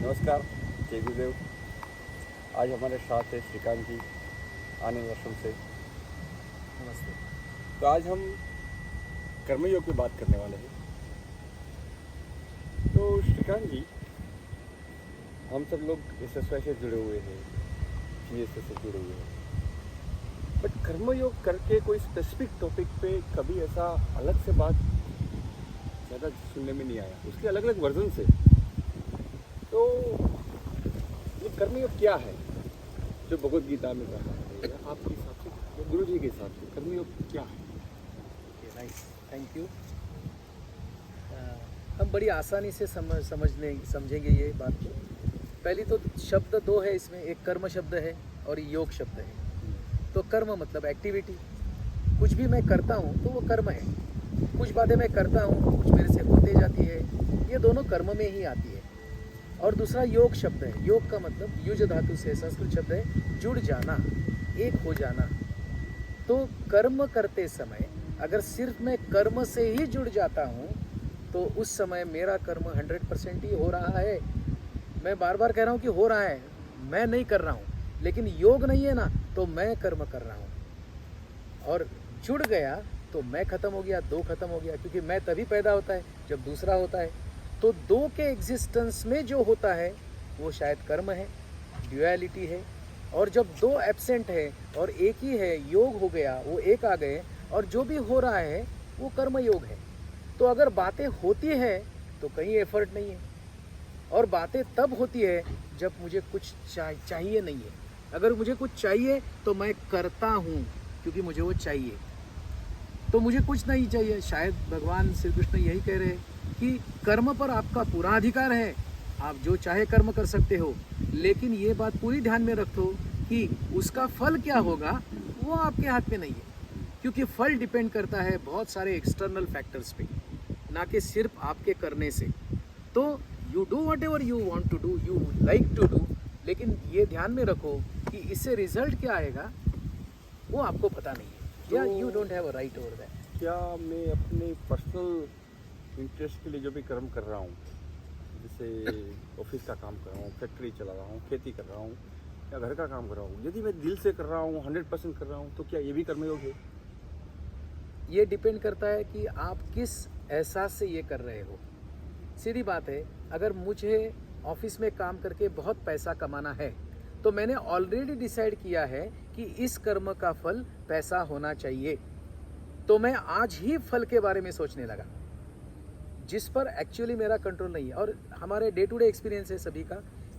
नमस्कार, जय गुरुदेव। आज हमारे साथ है श्रीकांत जी, आनंद आश्रम से। नमस्ते। तो आज हम कर्मयोग की बात करने वाले हैं। तो श्रीकांत जी, हम सब लोग एसएसवाई से जुड़े हुए हैं, जीएसएस से जुड़े हुए हैं, बट कर्मयोग करके कोई स्पेसिफिक टॉपिक पे कभी ऐसा अलग से बात ज़्यादा सुनने में नहीं आया। उसके अलग अलग वर्जन से। तो ये कर्मयोग क्या है जो भगवद गीता में कहा है, या आपके हिसाब से, या गुरु जी के हिसाब से कर्मयोग क्या है? Okay, nice, thank you. हम बड़ी आसानी से समझेंगे ये बात को। पहली तो शब्द दो है इसमें, एक कर्म शब्द है और योग शब्द है। तो कर्म मतलब एक्टिविटी, कुछ भी मैं करता हूँ तो वो कर्म है। कुछ बातें मैं करता हूँ, कुछ मेरे से होते जाती है, ये दोनों कर्म में ही आती है। और दूसरा योग शब्द है। योग का मतलब युज धातु से संस्कृत शब्द है जुड़ जाना, एक हो जाना। तो कर्म करते समय अगर सिर्फ मैं कर्म से ही जुड़ जाता हूँ तो उस समय मेरा कर्म 100% ही हो रहा है। मैं बार बार कह रहा हूँ कि हो रहा है, मैं नहीं कर रहा हूँ। लेकिन योग नहीं है ना, तो मैं कर्म कर रहा हूँ। और जुड़ गया तो मैं खत्म हो गया, दो खत्म हो गया, क्योंकि मैं तभी पैदा होता है जब दूसरा होता है। तो दो के एग्जिस्टेंस में जो होता है वो शायद कर्म है, ड्यूअलिटी है। और जब दो एब्सेंट है और एक ही है, योग हो गया, वो एक आ गए, और जो भी हो रहा है वो कर्म योग है। तो अगर बातें होती है तो कहीं एफर्ट नहीं है, और बातें तब होती है जब मुझे कुछ चाहिए नहीं है। अगर मुझे कुछ चाहिए तो मैं करता हूँ क्योंकि मुझे वो चाहिए। तो मुझे कुछ नहीं चाहिए, शायद भगवान श्री कृष्ण यही कह रहे हैं कि कर्म पर आपका पूरा अधिकार है, आप जो चाहे कर्म कर सकते हो। लेकिन ये बात पूरी ध्यान में रखो कि उसका फल क्या होगा वो आपके हाथ में नहीं है, क्योंकि फल डिपेंड करता है बहुत सारे एक्सटर्नल फैक्टर्स पे, ना कि सिर्फ आपके करने से। तो you do whatever you want to do, you like to do, लेकिन ये ध्यान में रखो कि इससे रिजल्ट क्या आएगा वो आपको पता नहीं है, या you don't have a right over that. क्या मैं अपने पर्सनल इंटरेस्ट के लिए जो भी कर्म कर रहा हूँ, जैसे ऑफिस का काम कर रहा हूँ, फैक्ट्री चला रहा हूँ, खेती कर रहा हूँ, या घर का काम कर रहा हूँ, यदि मैं दिल से कर रहा हूँ, 100% कर रहा हूँ, तो क्या ये भी कर्मयोग है? ये डिपेंड करता है कि आप किस एहसास से ये कर रहे हो। सीधी बात है, अगर मुझे ऑफिस में काम करके बहुत पैसा कमाना है तो मैंने ऑलरेडी डिसाइड किया है कि इस कर्म का फल पैसा होना चाहिए, तो मैं आज ही फल के बारे में सोचने लगा, जिस पर एक्चुअली मेरा कंट्रोल नहीं है। और हमारे डे टू डे एक्सपीरियंस है सभी का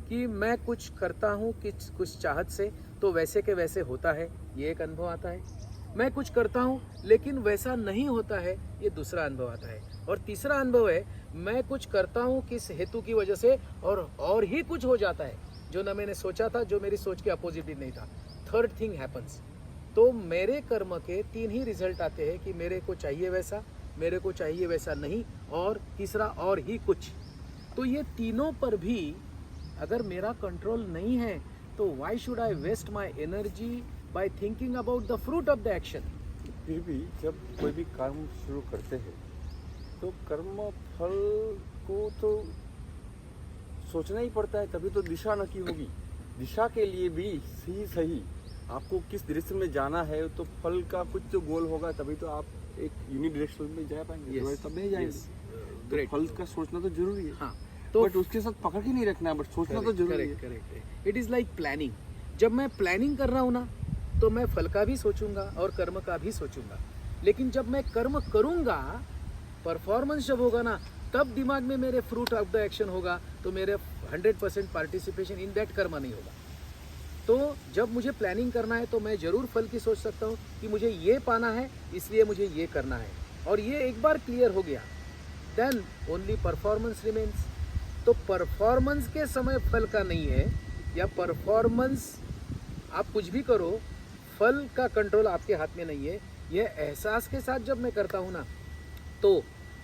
कि मैं कुछ करता हूँ कि कुछ चाहत से, तो वैसे के वैसे होता है, ये एक अनुभव आता है। मैं कुछ करता हूँ लेकिन वैसा नहीं होता है, ये दूसरा अनुभव आता है। और तीसरा अनुभव है, मैं कुछ करता हूँ किस हेतु की वजह से और ही कुछ हो जाता है जो ना मैंने सोचा था, जो मेरी सोच के अपोजिट ही नहीं था। Third thing happens. तो मेरे कर्म के तीन ही रिजल्ट आते हैं कि मेरे को चाहिए वैसा, मेरे को चाहिए वैसा नहीं, और तीसरा और ही कुछ। तो ये तीनों पर भी अगर मेरा कंट्रोल नहीं है तो why should I waste my energy by thinking about the fruit of the action. फिर भी जब कोई भी कर्म शुरू करते हैं तो कर्म फल को तो सोचना ही पड़ता है, तभी तो दिशा नक्की होगी। दिशा के लिए भी सही आपको किस direction में जाना है, तो फल का कुछ तो गोल होगा, तभी तो आप एक यूनिक डायरेक्शन में जा पाएंगे। Yes, तब नहीं जाएंगे। yes, तो great. फल का सोचना तो जरूरी है। हाँ, तो बट उसके साथ पकड़ के नहीं रखना है, बट सोचना तो जरूरी है। Correct. It is like planning. जब मैं प्लानिंग कर रहा हूँ ना, तो मैं फल का भी सोचूंगा और कर्म का भी सोचूंगा। लेकिन जब मैं कर्म करूंगा, परफॉर्मेंस जब होगा ना, तब दिमाग में मेरे फ्रूट ऑफ द एक्शन होगा, तो मेरे 100% पार्टिसिपेशन इन दैट कर्म नहीं होगा। तो जब मुझे प्लानिंग करना है तो मैं ज़रूर फल की सोच सकता हूँ कि मुझे ये पाना है, इसलिए मुझे ये करना है, और ये एक बार क्लियर हो गया, देन ओनली परफॉर्मेंस रिमेन्स। तो परफॉर्मेंस के समय फल का नहीं है, या परफॉर्मेंस आप कुछ भी करो, फल का कंट्रोल आपके हाथ में नहीं है। ये एहसास के साथ जब मैं करता हूँ ना, तो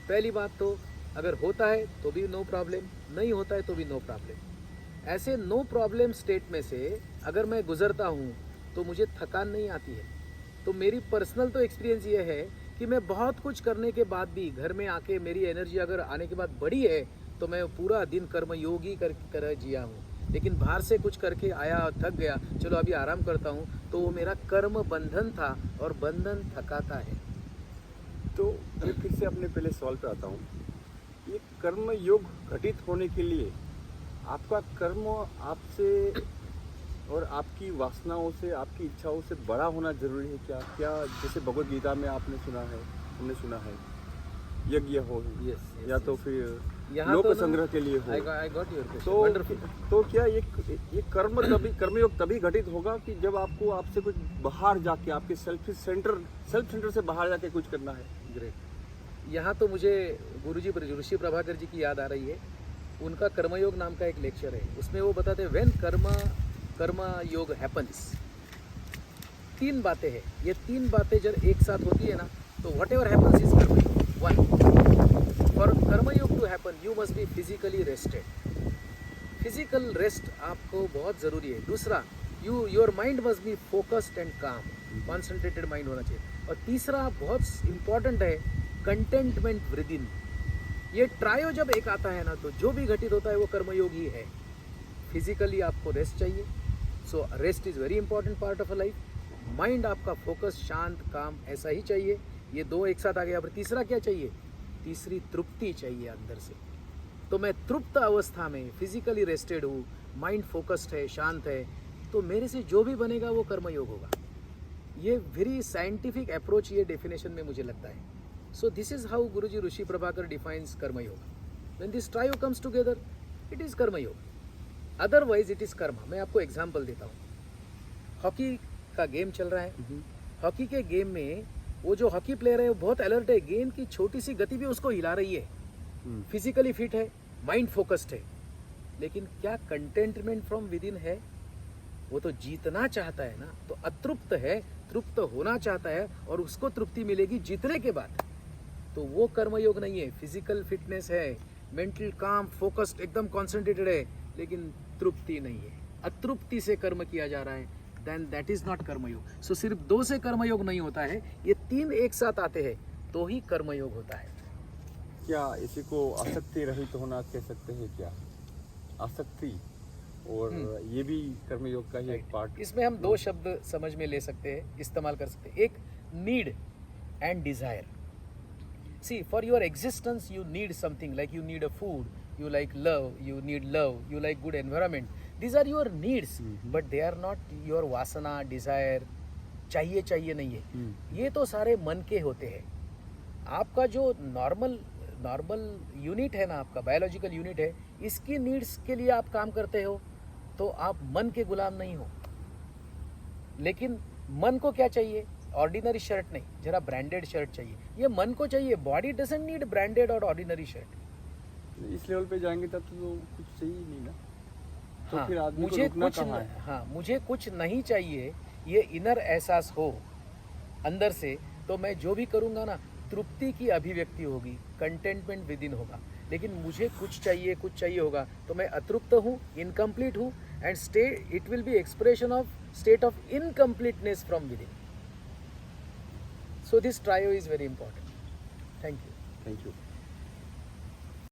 पहली बात तो अगर होता है तो भी नो प्रॉब्लम, नहीं होता है तो भी नो प्रॉब्लम। ऐसे नो प्रॉब्लम स्टेट में से अगर मैं गुजरता हूँ तो मुझे थकान नहीं आती है। तो मेरी पर्सनल तो एक्सपीरियंस ये है कि मैं बहुत कुछ करने के बाद भी घर में आके मेरी एनर्जी अगर आने के बाद बढ़ी है तो मैं पूरा दिन कर्म योगी कर जिया हूँ, लेकिन बाहर से कुछ करके आया, थक गया, चलो अभी आराम करता हूँ, तो वो मेरा कर्म बंधन था और बंधन थकाता है। तो मैं फिर से अपने पहले सवाल पे आता हूँ। ये कर्म योग घटित होने के लिए आपका कर्म आपसे और आपकी वासनाओं से, आपकी इच्छाओं से बड़ा होना जरूरी है क्या? क्या जैसे भगवत गीता में आपने सुना है, हमने सुना है, यज्ञ हो या तो फिर यहाँ लोक तो ना- संग्रह के लिए हो, I got your question. तो Wonderful. तो क्या ये कर्मयोग तभी घटित होगा कि जब आपको आपसे कुछ बाहर जाके, आपके सेल्फ सेंटर से बाहर जाके कुछ करना है। ग्रेट। यहाँ तो मुझे गुरुजी ऋषि प्रभाकर जी की याद आ रही है। उनका कर्मयोग नाम का एक लेक्चर है, उसमें वो बताते हैं व्हेन कर्म योग हैपन्स, 3 बातें हैं। ये 3 बातें जब एक साथ होती है ना, तो वट एवर हैपन्स इज कर्मयोग। 1, for karmayog to happen you must be physically rested. Physical rest आपको बहुत ज़रूरी है। दूसरा, your mind must be focused and calm, concentrated mind होना चाहिए। और तीसरा बहुत इंपॉर्टेंट है, कंटेंटमेंट विद इन। ये ट्रायो जब एक आता है ना, तो जो भी घटित होता है वो कर्मयोग ही है। फिजिकली आपको रेस्ट चाहिए, so rest is very important part of a life. Mind आपका फोकस, शांत, काम ऐसा ही चाहिए। ये 2 एक साथ आ गया। पर तीसरा क्या चाहिए? तीसरी तृप्ति चाहिए अंदर से। तो मैं तृप्त अवस्था में फिजिकली रेस्टेड हूँ, माइंड फोकस्ड है, शांत है, तो मेरे से जो भी बनेगा वो कर्मयोग होगा। ये वेरी साइंटिफिक अप्रोच, ये डेफिनेशन में मुझे लगता है। So this is how Guruji Rishi Prabhakar defines karmayoga. When this trio comes together, it is karmayoga, otherwise it is karma. मैं आपको एग्जांपल देता हूँ। हॉकी का गेम चल रहा है। हॉकी के गेम में वो जो हॉकी प्लेयर है वो बहुत अलर्ट है, गेंद की छोटी सी गति भी उसको हिला रही है, फिजिकली फिट है, माइंड फोकस्ड है, लेकिन क्या कंटेंटमेंट फ्रॉम विद इन है? वो तो जीतना चाहता है ना, तो अतृप्त है, तृप्त होना चाहता है, और उसको तृप्ति मिलेगी जीतने के बाद। तो वो कर्मयोग नहीं है। फिजिकल फिटनेस है, मेंटल काम, फोकस्ड, एकदम कॉन्सेंट्रेटेड है, लेकिन तृप्ति नहीं है, अतृप्ति से कर्म किया जा रहा है, देन दैट इज नॉट कर्मयोग। सो सिर्फ 2 से कर्मयोग नहीं होता है, ये 3 एक साथ आते हैं तो ही कर्मयोग होता है। क्या इसी को आसक्ति रहित होना कह सकते हैं क्या? आसक्ति और ये भी कर्मयोग का ही एक पार्ट। इसमें हम 2 शब्द समझ में ले सकते हैं, इस्तेमाल कर सकते हैं। एक, need and desire. See, for your existence you need something, like you need a food, you like love, you need love, you like good environment. These are your needs, but they are not your वासना, desire, चाहिए नहीं है। ये तो सारे मन के होते हैं। आपका जो नॉर्मल यूनिट है ना, आपका बायोलॉजिकल यूनिट है, इसकी नीड्स के लिए आप काम करते हो, तो आप मन के गुलाम नहीं हो। लेकिन मन को क्या चाहिए? ऑर्डिनरी शर्ट नहीं, जरा ब्रांडेड शर्ट चाहिए। ये मन को चाहिए। बॉडी डजंट नीड ब्रांडेड और ऑर्डिनरी शर्ट। इस लेवल पे जाएंगे तब तो कुछ चाहिए नहीं ना। तो हाँ, फिर आदमी मुझे को रुकना कुछ कहाँ है? हाँ, मुझे कुछ नहीं चाहिए, ये इनर एहसास हो अंदर से, तो मैं जो भी करूँगा ना, तृप्ति की अभिव्यक्ति होगी, कंटेंटमेंट विद इन होगा। लेकिन मुझे कुछ चाहिए होगा, तो मैं अतृप्त हूँ, इनकम्प्लीट हूँ, and it will be expression of state of incompleteness from with in. So this trio is very important. Thank you. Thank you.